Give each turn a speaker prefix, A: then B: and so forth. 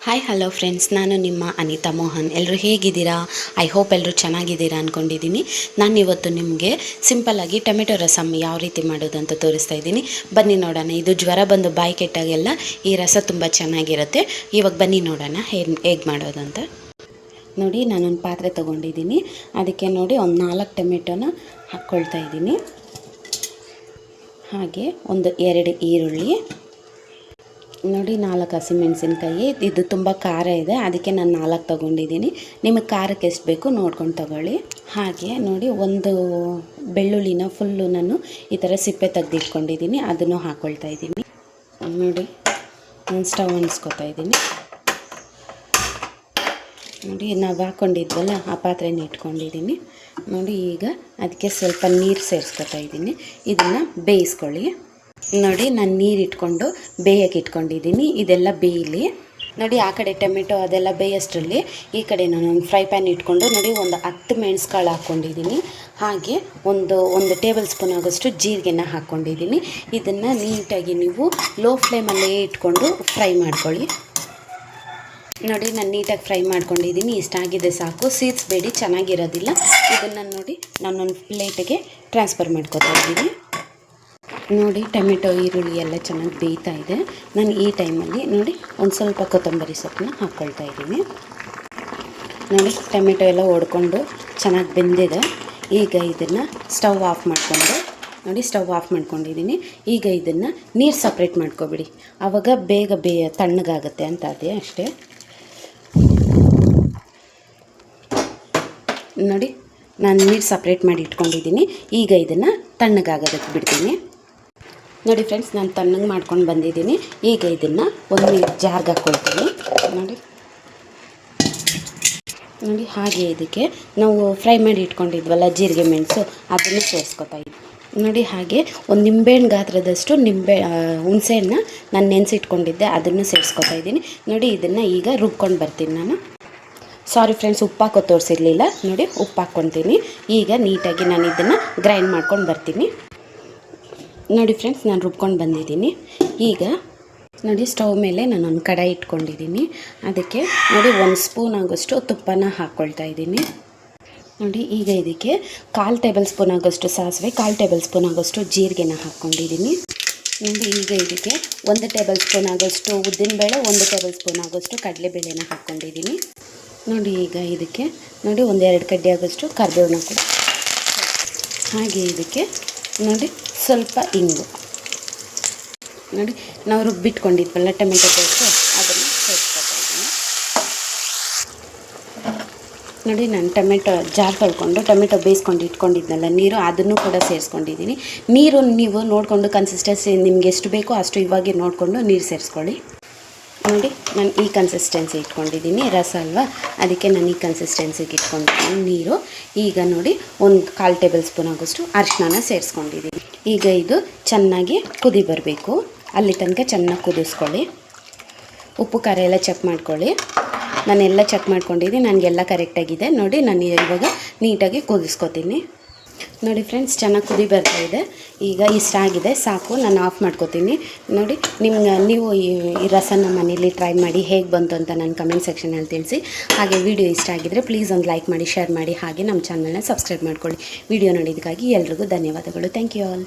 A: Hi hello friends, ನಾನು ನಿಮ್ಮ ಅನಿತಾ ಮೋಹನ್. ಎಲ್ಲರೂ ಹೇಗಿದ್ದೀರಾ? ಐ ಹೋಪ್ ಎಲ್ಲರೂ ಚೆನ್ನಾಗಿದ್ದೀರಾ ಅಂದ್ಕೊಂಡಿದ್ದೀನಿ. ನಾನು ಇವತ್ತು ನಿಮಗೆ ಸಿಂಪಲ್ಲಾಗಿ ಟೊಮೆಟೊ ರಸಮ್ ಯಾವ ರೀತಿ ಮಾಡೋದಂತ ತೋರಿಸ್ತಾ ಇದ್ದೀನಿ. ಬನ್ನಿ ನೋಡೋಣ. ಇದು ಜ್ವರ ಬಂದು ಬಾಯಿ ಕೆಟ್ಟಾಗೆಲ್ಲ ಈ ರಸ ತುಂಬ ಚೆನ್ನಾಗಿರುತ್ತೆ. ಇವಾಗ ಬನ್ನಿ ನೋಡೋಣ ಹೇಗೆ ಮಾಡೋದಂತ. ನೋಡಿ, ನಾನೊಂದು ಪಾತ್ರೆ ತೊಗೊಂಡಿದ್ದೀನಿ. ಅದಕ್ಕೆ ನೋಡಿ ಒಂದು 4 ಟೊಮೆಟೊನ ಹಾಕ್ಕೊಳ್ತಾ ಇದ್ದೀನಿ. ಹಾಗೆ ಒಂದು 2 ಈರುಳ್ಳಿ, ನೋಡಿ 4 ಹಸಿಮೆಣಸಿನ್ಕಾಯಿ. ಇದು ತುಂಬ ಖಾರ ಇದೆ, ಅದಕ್ಕೆ ನಾನು 4 ತೊಗೊಂಡಿದ್ದೀನಿ. ನಿಮಗೆ ಖಾರಕ್ಕೆ ಎಷ್ಟು ಬೇಕು ನೋಡ್ಕೊಂಡು ತಗೊಳ್ಳಿ. ಹಾಗೆ ನೋಡಿ, ಒಂದು ಬೆಳ್ಳುಳ್ಳಿನ ಫುಲ್ಲು ನಾನು ಈ ಥರ ಸಿಪ್ಪೆ ತೆಗೆದಿಟ್ಕೊಂಡಿದ್ದೀನಿ, ಅದನ್ನು ಹಾಕ್ಕೊಳ್ತಾ ಇದ್ದೀನಿ. ನೋಡಿ, ನಾನು ಸ್ಟವ್ ಅಂಟಿಸ್ಕೊತಾ ಇದ್ದೀನಿ. ನೋಡಿ, ನಾವು ಹಾಕ್ಕೊಂಡಿದ್ವಲ್ಲ ಆ ಪಾತ್ರೆನ ಇಟ್ಕೊಂಡಿದ್ದೀನಿ. ನೋಡಿ, ಈಗ ಅದಕ್ಕೆ ಸ್ವಲ್ಪ ನೀರು ಸೇರಿಸ್ಕೊತಾ ಇದ್ದೀನಿ. ಇದನ್ನು ಬೇಯಿಸ್ಕೊಳ್ಳಿ. ನೋಡಿ, ನಾನು ನೀರು ಇಟ್ಕೊಂಡು ಬೇಯಕ್ಕೆ ಇಟ್ಕೊಂಡಿದ್ದೀನಿ. ಇದೆಲ್ಲ ಬೇಯಲಿ. ನೋಡಿ, ಆ ಕಡೆ ಟೊಮೆಟೊ ಅದೆಲ್ಲ ಬೇಯೋಷ್ಟರಲ್ಲಿ ಈ ಕಡೆ ನಾನೊಂದು ಫ್ರೈ ಪ್ಯಾನ್ ಇಟ್ಕೊಂಡು ನೋಡಿ ಒಂದು 10 ಮೆಣಸುಕಾಳು ಹಾಕ್ಕೊಂಡಿದ್ದೀನಿ. ಹಾಗೆ ಒಂದು ಟೇಬಲ್ ಸ್ಪೂನ್ ಆಗೋಷ್ಟು ಜೀರಿಗೆನ ಹಾಕ್ಕೊಂಡಿದ್ದೀನಿ. ಇದನ್ನು ನೀಟಾಗಿ ನೀವು ಲೋ ಫ್ಲೇಮಲ್ಲೇ ಇಟ್ಕೊಂಡು ಫ್ರೈ ಮಾಡ್ಕೊಳ್ಳಿ. ನೋಡಿ, ನಾನು ನೀಟಾಗಿ ಫ್ರೈ ಮಾಡ್ಕೊಂಡಿದ್ದೀನಿ. ಇಷ್ಟಾಗಿದೆ ಸಾಕು, ಸೀರಿಸಬೇಡಿ, ಚೆನ್ನಾಗಿರೋದಿಲ್ಲ. ಇದನ್ನು ನೋಡಿ ನಾನೊಂದು ಪ್ಲೇಟಿಗೆ ಟ್ರಾನ್ಸ್ಫರ್ ಮಾಡ್ಕೊತಾ ಇದ್ದೀನಿ. ನೋಡಿ, ಟೊಮೆಟೊ ಈರುಳ್ಳಿ ಎಲ್ಲ ಚೆನ್ನಾಗಿ ಬೇಯ್ತಾ ಇದೆ. ನಾನು ಈ ಟೈಮಲ್ಲಿ ನೋಡಿ ಒಂದು ಸ್ವಲ್ಪ ಕೊತ್ತಂಬರಿ ಸೊಪ್ಪನ್ನ ಹಾಕ್ಕೊಳ್ತಾ ಇದ್ದೀನಿ. ನೋಡಿ, ಟೊಮೆಟೊ ಎಲ್ಲ ಒಡ್ಕೊಂಡು ಚೆನ್ನಾಗಿ ಬೆಂದಿದೆ. ಈಗ ಇದನ್ನು ಸ್ಟವ್ ಆಫ್ ಮಾಡಿಕೊಂಡು ನೋಡಿ, ಸ್ಟವ್ ಆಫ್ ಮಾಡ್ಕೊಂಡಿದ್ದೀನಿ. ಈಗ ಇದನ್ನು ನೀರು ಸಪ್ರೇಟ್ ಮಾಡ್ಕೊಬಿಡಿ, ಆವಾಗ ಬೇಗ ತಣ್ಣಗಾಗುತ್ತೆ ಅಂತ ಅದೇ ಅಷ್ಟೇ. ನೋಡಿ, ನಾನು ನೀರು ಸಪ್ರೇಟ್ ಮಾಡಿ ಇಟ್ಕೊಂಡಿದ್ದೀನಿ. ಈಗ ಇದನ್ನು ತಣ್ಣಗಾಗೋದಕ್ಕೆ ಬಿಡ್ತೀನಿ. ನೋಡಿ ಫ್ರೆಂಡ್ಸ್, ನಾನು ತಣ್ಣಗೆ ಮಾಡ್ಕೊಂಡು ಬಂದಿದ್ದೀನಿ. ಈಗ ಇದನ್ನು ಒಂದು ಜಾರ್ಗೆ ಹಾಕ್ಕೊಳ್ತೀನಿ. ನೋಡಿ, ಹಾಗೆ ಇದಕ್ಕೆ ನಾವು ಫ್ರೈ ಮಾಡಿ ಇಟ್ಕೊಂಡಿದ್ವಲ್ಲ ಜೀರಿಗೆ ಮೆಣಸು, ಅದನ್ನು ಸೇರಿಸ್ಕೊತಾ ಇದ್ದೀನಿ. ನೋಡಿ, ಹಾಗೆ ಒಂದು ನಿಂಬೆಹಣ್ಣು ಗಾತ್ರದಷ್ಟು ಹುಣಸೆಹಣ್ಣು ನಾನು ನೆನೆಸಿಟ್ಕೊಂಡಿದ್ದೆ, ಅದನ್ನು ಸೇರಿಸ್ಕೊತಾ ಇದ್ದೀನಿ. ನೋಡಿ, ಇದನ್ನು ಈಗ ರುಬ್ಕೊಂಡು ಬರ್ತೀನಿ ನಾನು. ಸಾರಿ ಫ್ರೆಂಡ್ಸ್, ಉಪ್ಪು ಹಾಕೋ ತೋರಿಸಿರಲಿಲ್ಲ. ನೋಡಿ, ಉಪ್ಪು ಹಾಕ್ಕೊತೀನಿ. ಈಗ ನೀಟಾಗಿ ನಾನು ಇದನ್ನು ಗ್ರೈಂಡ್ ಮಾಡ್ಕೊಂಡು ಬರ್ತೀನಿ. ನೋಡಿ ಫ್ರೆಂಡ್ಸ್, ನಾನು ರುಬ್ಕೊಂಡು ಬಂದಿದ್ದೀನಿ. ಈಗ ನೋಡಿ, ಸ್ಟವ್ ಮೇಲೆ ನಾನೊಂದು ಕಡಾಯಿ ಇಟ್ಕೊಂಡಿದ್ದೀನಿ. ಅದಕ್ಕೆ ನೋಡಿ 1 ಸ್ಪೂನ್ ಆಗೋಷ್ಟು ತುಪ್ಪನ ಹಾಕ್ಕೊಳ್ತಾ ಇದ್ದೀನಿ. ನೋಡಿ, ಈಗ ಇದಕ್ಕೆ 1/4 ಟೇಬಲ್ ಸ್ಪೂನ್ ಆಗೋಷ್ಟು ಸಾಸಿವೆ, 1/4 ಟೇಬಲ್ ಸ್ಪೂನ್ ಆಗೋಷ್ಟು ಜೀರಿಗೆನ ಹಾಕ್ಕೊಂಡಿದ್ದೀನಿ. ನೋಡಿ, ಈಗ ಇದಕ್ಕೆ 1 ಟೇಬಲ್ ಸ್ಪೂನ್ ಆಗೋಷ್ಟು ಉದ್ದಿನಬೇಳೆ, 1 ಟೇಬಲ್ ಸ್ಪೂನ್ ಆಗೋಷ್ಟು ಕಡಲೆಬೇಳೆನ ಹಾಕ್ಕೊಂಡಿದ್ದೀನಿ. ನೋಡಿ, ಈಗ ಇದಕ್ಕೆ ನೋಡಿ 1-2 ಕಡ್ಡಿ ಆಗೋಷ್ಟು ಕರಿಬೇವನ್ನ ಕೂಡ. ಹಾಗೆ ಇದಕ್ಕೆ ನೋಡಿ ಸ್ವಲ್ಪ ಇಂಗು. ನೋಡಿ, ನಾವು ರುಬ್ಬಿಟ್ಕೊಂಡಿದ್ವಲ್ಲ ಟೊಮೆಟೊ ಪೇಸ್ಟು, ಅದನ್ನು ಸೇರಿಸ್ಕೊತಾ ಇದ್ದೀನಿ. ನೋಡಿ, ನಾನು ಟೊಮೆಟೊ ಜಾರ್ ತೊಳ್ಕೊಂಡು ಟೊಮೆಟೊ ಬೇಯಿಸ್ಕೊಂಡು ಇಟ್ಕೊಂಡಿದ್ನಲ್ಲ ನೀರು, ಅದನ್ನು ಕೂಡ ಸೇರಿಸ್ಕೊಂಡಿದ್ದೀನಿ. ನೀರು ನೀವು ನೋಡಿಕೊಂಡು ಕನ್ಸಿಸ್ಟೆನ್ಸಿ ನಿಮ್ಗೆ ಎಷ್ಟು ಬೇಕೋ ಅಷ್ಟು ಇವಾಗೆ ನೋಡಿಕೊಂಡು ನೀರು ಸೇರಿಸ್ಕೊಳ್ಳಿ. ನೋಡಿ, ನಾನು ಈ ಕನ್ಸಿಸ್ಟೆನ್ಸಿ ಇಟ್ಕೊಂಡಿದ್ದೀನಿ, ರಸ ಅಲ್ವಾ, ಅದಕ್ಕೆ ನಾನು ಈ ಕನ್ಸಿಸ್ಟೆನ್ಸಿಗೆ ಇಟ್ಕೊಂಡಿದ್ದೀನಿ ನೀರು. ಈಗ ನೋಡಿ 1/4 ಟೇಬಲ್ ಸ್ಪೂನ್ ಆಗೋಷ್ಟು ಅರಿಶಿನ ಸೇರಿಸ್ಕೊಂಡಿದ್ದೀನಿ. ಈಗ ಇದು ಚೆನ್ನಾಗಿ ಕುದಿ ಬರಬೇಕು, ಅಲ್ಲಿ ತನಕ ಚೆನ್ನಾಗಿ ಕುದಿಸ್ಕೊಳ್ಳಿ. ಉಪ್ಪು ಖಾರ ಎಲ್ಲ ಚೆಕ್ ಮಾಡ್ಕೊಳ್ಳಿ. ನಾನೆಲ್ಲ ಚೆಕ್ ಮಾಡ್ಕೊಂಡಿದ್ದೀನಿ, ನನಗೆಲ್ಲ ಕರೆಕ್ಟಾಗಿದೆ. ನೋಡಿ, ನಾನು ಇವಾಗ ನೀಟಾಗಿ ಕುದಿಸ್ಕೊತೀನಿ. ನೋಡಿ ಫ್ರೆಂಡ್ಸ್, ಚೆನ್ನಾಗಿ ಕುದಿ ಬರ್ತಾ ಇದೆ. ಈಗ ಇಷ್ಟ ಆಗಿದೆ ಸಾಕು, ನಾನು ಆಫ್ ಮಾಡ್ಕೋತೀನಿ. ನೋಡಿ, ನೀವು ಈ ರಸನ ಮನೇಲಿ ಟ್ರೈ ಮಾಡಿ ಹೇಗೆ ಬಂತು ಅಂತ ನನ್ನ ಕಮೆಂಟ್ ಸೆಕ್ಷನಲ್ಲಿ ತಿಳಿಸಿ. ಹಾಗೆ ವಿಡಿಯೋ ಇಷ್ಟ ಆಗಿದ್ದರೆ ಪ್ಲೀಸ್ ಒಂದು ಲೈಕ್ ಮಾಡಿ, ಶೇರ್ ಮಾಡಿ, ಹಾಗೆ ನಮ್ಮ ಚಾನಲ್ನ ಸಬ್ಸ್ಕ್ರೈಬ್ ಮಾಡ್ಕೊಳ್ಳಿ. ವಿಡಿಯೋ ನೋಡಿದ್ದಕ್ಕಾಗಿ ಎಲ್ರಿಗೂ ಧನ್ಯವಾದಗಳು. Thank you all.